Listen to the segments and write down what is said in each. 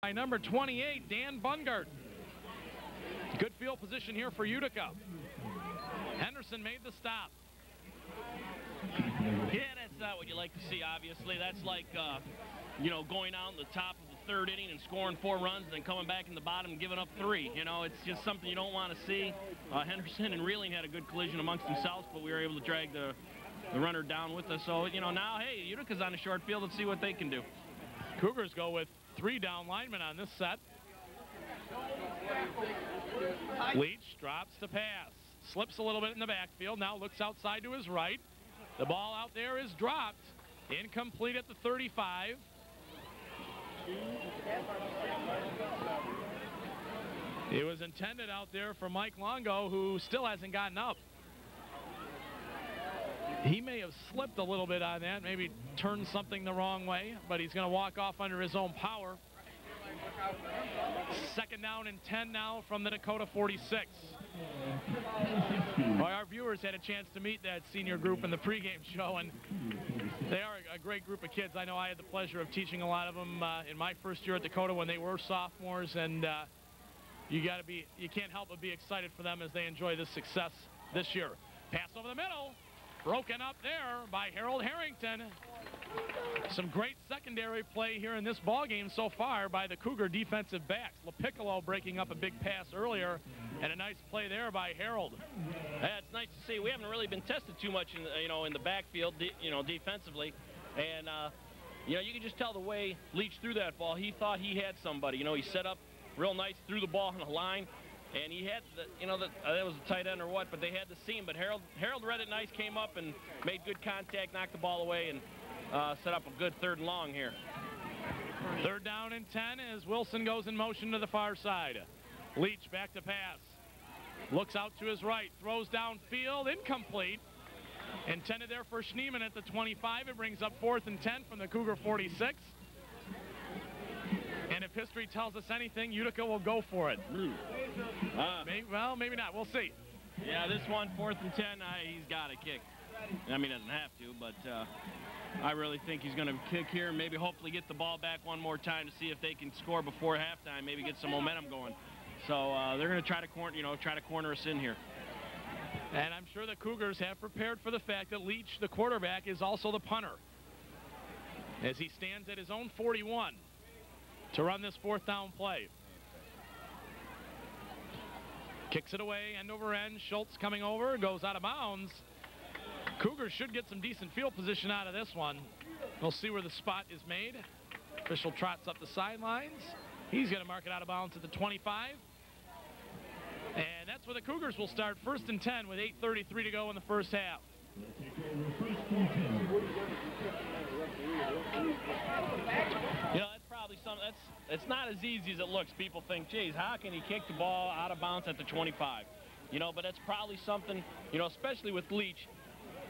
by number 28, Dan Bungart. Good field position here for Utica. Henderson made the stop. Yeah, that's not what you like to see, obviously. That's like, you know, going out in the top of the third inning and scoring 4 runs and then coming back in the bottom and giving up 3. You know, it's just something you don't want to see. Henderson and Reeling had a good collision amongst themselves, but we were able to drag the runner down with us. So, you know, now, hey, Utica's on the short field. Let's see what they can do. Cougars go with 3 down linemen on this set. Leach drops the pass. Slips a little bit in the backfield. Now looks outside to his right. The ball out there is dropped. Incomplete at the 35. It was intended out there for Mike Longo, who still hasn't gotten up. He may have slipped a little bit on that, maybe turned something the wrong way, but he's going to walk off under his own power. 2nd down and 10 now from the Dakota 46. Well, our viewers had a chance to meet that senior group in the pregame show, and they are a great group of kids. I know I had the pleasure of teaching a lot of them in my first year at Dakota when they were sophomores, and you can't help but be excited for them as they enjoy this success this year. Pass over the middle, broken up there by Harold Harrington. Some great secondary play here in this ball game so far by the Cougar defensive backs. LaPiccolo breaking up a big pass earlier, and a nice play there by Harold. Yeah, it's nice to see. We haven't really been tested too much in in the backfield, defensively, and you can just tell the way Leach threw that ball. He thought he had somebody. He set up real nice, threw the ball on the line, and he had that was a tight end or what, but they had the seam. But Harold read it nice, came up and made good contact, knocked the ball away, and set up a good 3rd and long here. 3rd down and 10 as Wilson goes in motion to the far side. Leach back to pass. Looks out to his right. Throws downfield. Incomplete. Intended there for Schneeman at the 25. It brings up 4th and 10 from the Cougar 46. And if history tells us anything, Utica will go for it. Maybe not. We'll see. Yeah, this one, 4th and 10, he's got to kick. I mean, he doesn't have to, but I really think he's going to kick here and maybe hopefully get the ball back one more time to see if they can score before halftime, maybe get some momentum going. So they're going to try to corner us in here. And I'm sure the Cougars have prepared for the fact that Leach, the quarterback, is also the punter, as he stands at his own 41 to run this 4th down play. Kicks it away, end over end. Schultz coming over, goes out of bounds. Cougars should get some decent field position out of this one. We'll see where the spot is made. Official trots up the sidelines. He's going to mark it out of bounds at the 25. And that's where the Cougars will start 1st and 10 with 8:33 to go in the first half. That's probably something it's not as easy as it looks. People think, geez, how can he kick the ball out of bounds at the 25? But that's probably something, especially with Leach.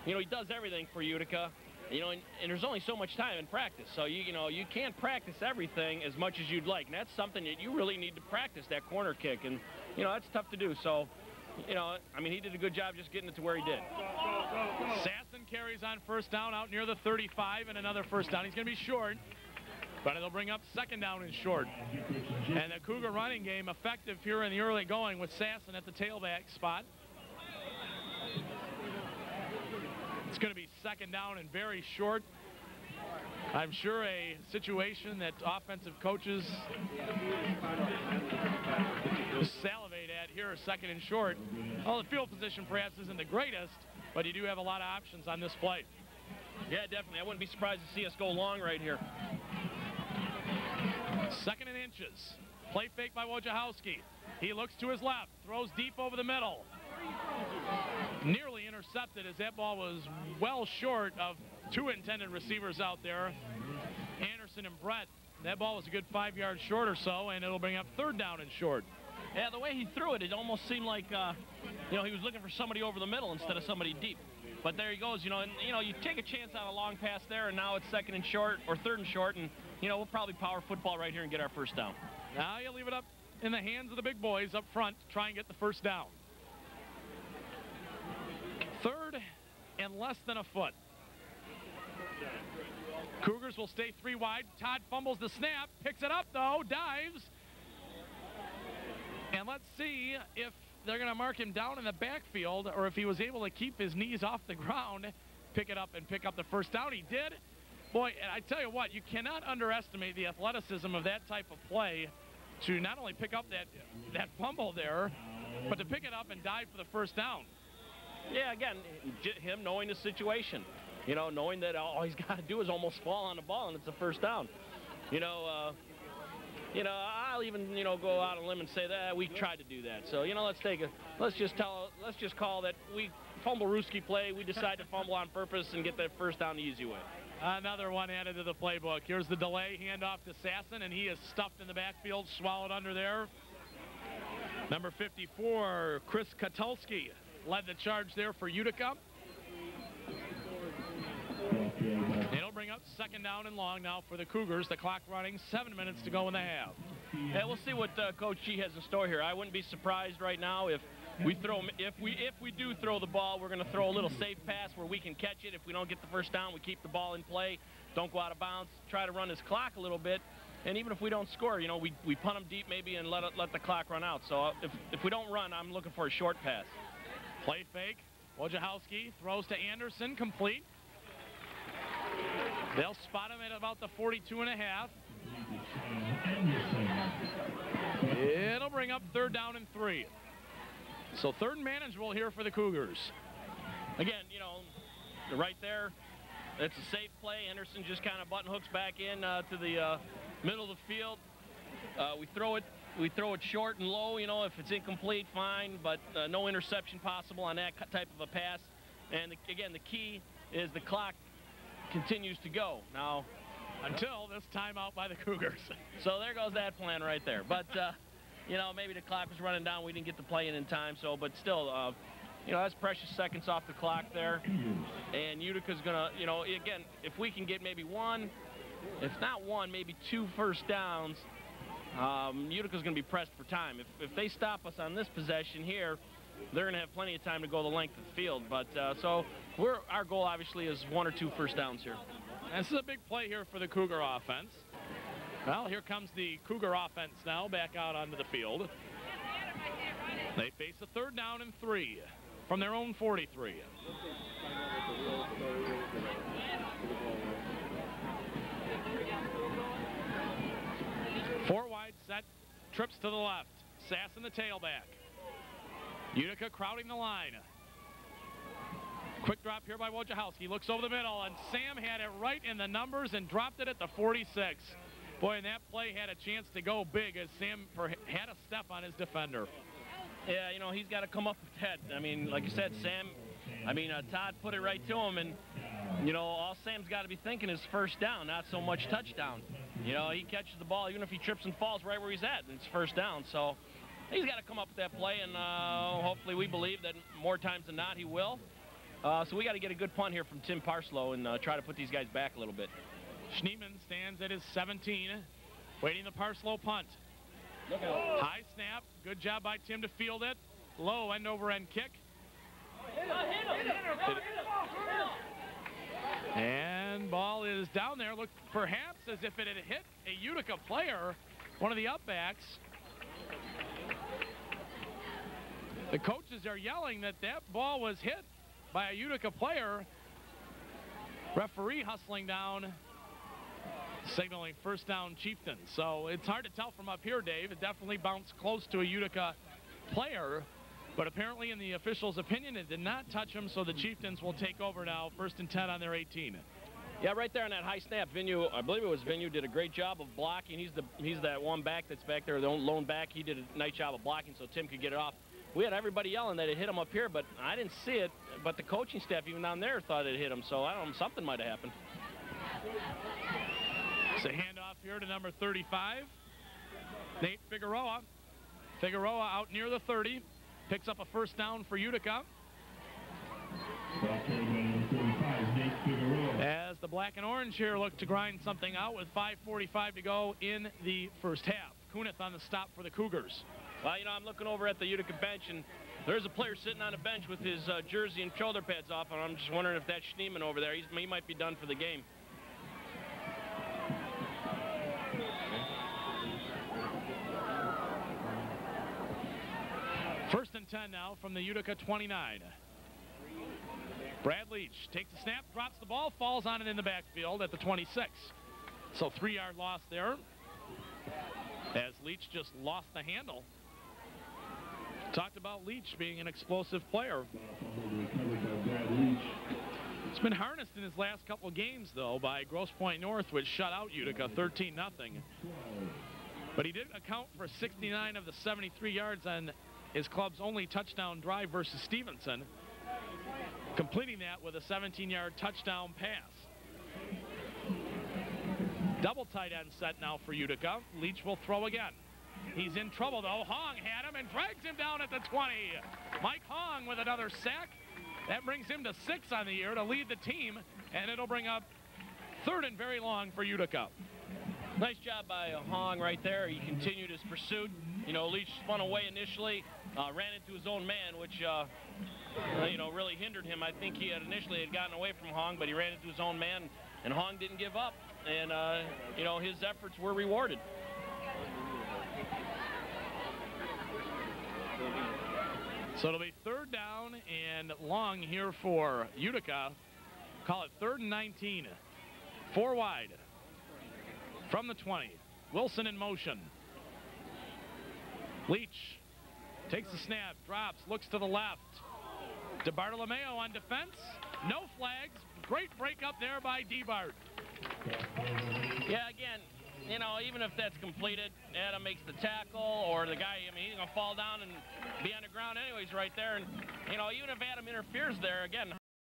He does everything for Utica, and there's only so much time in practice. So, you can't practice everything as much as you'd like. And that's something that you really need to practice, that corner kick. And, that's tough to do. So, I mean, he did a good job just getting it to where he did. Sasson carries on 1st down out near the 35 and another 1st down. He's going to be short, but it'll bring up 2nd down and short. And the Cougar running game effective here in the early going with Sasson at the tailback spot. It's going to be 2nd down and very short. I'm sure a situation that offensive coaches salivate at here, 2nd and short. Well, the field position perhaps isn't the greatest, but you do have a lot of options on this play. Yeah, definitely. I wouldn't be surprised to see us go long right here. 2nd and inches. Play fake by Wojciechowski. He looks to his left, throws deep over the middle. Nearly intercepted as that ball was well short of 2 intended receivers out there, Anderson and Brett. That ball was a good 5 yards short or so, and it'll bring up 3rd down and short. Yeah, the way he threw it, it almost seemed like, he was looking for somebody over the middle instead of somebody deep. But there he goes, and, you take a chance on a long pass there, and now it's 2nd and short, or 3rd and short, and, we'll probably power football right here and get our 1st down. Now you leave it up in the hands of the big boys up front to try and get the 1st down. 3rd and less than a foot. Cougars will stay 3 wide. Todd fumbles the snap, picks it up though, dives. And let's see if they're going to mark him down in the backfield or if he was able to keep his knees off the ground, pick it up and pick up the first down. He did. Boy, and I tell you what, you cannot underestimate the athleticism of that type of play to not only pick up that fumble there, but to pick it up and dive for the first down. Yeah, again, him knowing the situation. You know, knowing that all he's got to do is almost fall on the ball and it's a first down. I'll even, go out on a limb and say that we tried to do that. So, let's just call that we fumble-rooski play. We decide to fumble on purpose and get that first down the easy way. Another one added to the playbook. Here's the delay, handoff to Sasson, and he is stuffed in the backfield, swallowed under there. Number 54, Chris Katulski, led the charge there for Utica. It'll bring up second down and long now for the Cougars. The clock running, 7 minutes to go in the half. Yeah, we'll see what Coach G has in store here. I wouldn't be surprised right now if we do throw the ball. We're going to throw a little safe pass where we can catch it. If we don't get the first down, we keep the ball in play, don't go out of bounds, try to run his clock a little bit. And even if we don't score, we punt them deep maybe and let the clock run out. So if we don't run, I'm looking for a short pass. Play fake. Wojciechowski throws to Anderson, complete. They'll spot him at about the 42.5. It'll bring up third down and 3. So third and manageable here for the Cougars. Again, right there, it's a safe play. Anderson just kind of button hooks back in to the middle of the field. We throw it short and low. If it's incomplete, fine, but no interception possible on that type of a pass. And again, the key is the clock continues to go now until this timeout by the Cougars. So there goes that plan right there. But maybe the clock was running down. We didn't get the play in time. So, but still, that's precious seconds off the clock there. And Utica's gonna, again, if we can get maybe one, if not one, maybe 2 first downs, Utica's gonna be pressed for time. If they stop us on this possession here, they're going to have plenty of time to go the length of the field. But so our goal obviously is 1 or 2 first downs here. This is a big play here for the Cougar offense. Well, here comes the Cougar offense now back out onto the field. They face a third down and 3 from their own 43. Four wide set, trips to the left. Sasson the tailback. Utica crowding the line. Quick drop here by Wojciechowski. Looks over the middle, and Sam had it right in the numbers and dropped it at the 46. Boy, and that play had a chance to go big as Sam had a step on his defender. Yeah, he's got to come up with that. I mean, like you said, Todd put it right to him, and, all Sam's got to be thinking is first down, not so much touchdown. He catches the ball, even if he trips and falls right where he's at, and it's first down. So he's got to come up with that play, and hopefully we believe that more times than not he will. So we got to get a good punt here from Tim Parslow and try to put these guys back a little bit. Schneemann stands at his 17, waiting the Parslow punt. High snap. Good job by Tim to field it. Low end-over-end kick. And ball is down there. Looked perhaps as if it had hit a Utica player, one of the upbacks. The coaches are yelling that ball was hit by a Utica player. Referee hustling down, signaling first down Chieftains. So it's hard to tell from up here, Dave. It definitely bounced close to a Utica player, but apparently in the official's opinion it did not touch him, so the Chieftains will take over now, 1st and 10 on their 18. Yeah, right there on that high snap, Vigneault, I believe it was Vigneault, did a great job of blocking. He's that one back that's back there, the lone back. He did a nice job of blocking so Tim could get it off. We had everybody yelling that it hit him up here, but I didn't see it. But the coaching staff, even down there, thought it hit him. So I don't know, something might have happened. It's a handoff here to number 35, Nate Figueroa. Figueroa out near the 30, picks up a first down for Utica. As the black and orange here look to grind something out with 5:45 to go in the first half. Kunith on the stop for the Cougars. Well, I'm looking over at the Utica bench, and there's a player sitting on a bench with his jersey and shoulder pads off, and I'm just wondering if that's Schneemann over there. He might be done for the game. First and 10 now from the Utica 29. Brad Leach takes the snap, drops the ball, falls on it in the backfield at the 26. So 3-yard loss there as Leach just lost the handle. Talked about Leach being an explosive player. It's been harnessed in his last couple games, though, by Grosse Pointe North, which shut out Utica 13-0. But he did account for 69 of the 73 yards on his club's only touchdown drive versus Stevenson, completing that with a 17-yard touchdown pass. Double tight end set now for Utica. Leach will throw again. He's in trouble, though. Hong had him and drags him down at the 20. Mike Hong with another sack. That brings him to 6 on the year to lead the team, and it'll bring up 3rd and very long for Utica. Nice job by Hong right there. He continued his pursuit. You know, Leach spun away initially, ran into his own man, which, you know, really hindered him. I think he had initially gotten away from Hong, but he ran into his own man, and Hong didn't give up. And, you know, his efforts were rewarded. So it'll be 3rd down and long here for Utica. Call it 3rd and 19. 4 wide from the 20. Wilson in motion. Leach takes the snap, drops, looks to the left. DeBartolomeo on defense. No flags. Great break up there by DeBart. Yeah, again, you know, even if that's completed, Adam makes the tackle, or the guy, I mean, he's going to fall down and be on the ground anyways right there. And, you know, even if Adam interferes there, again,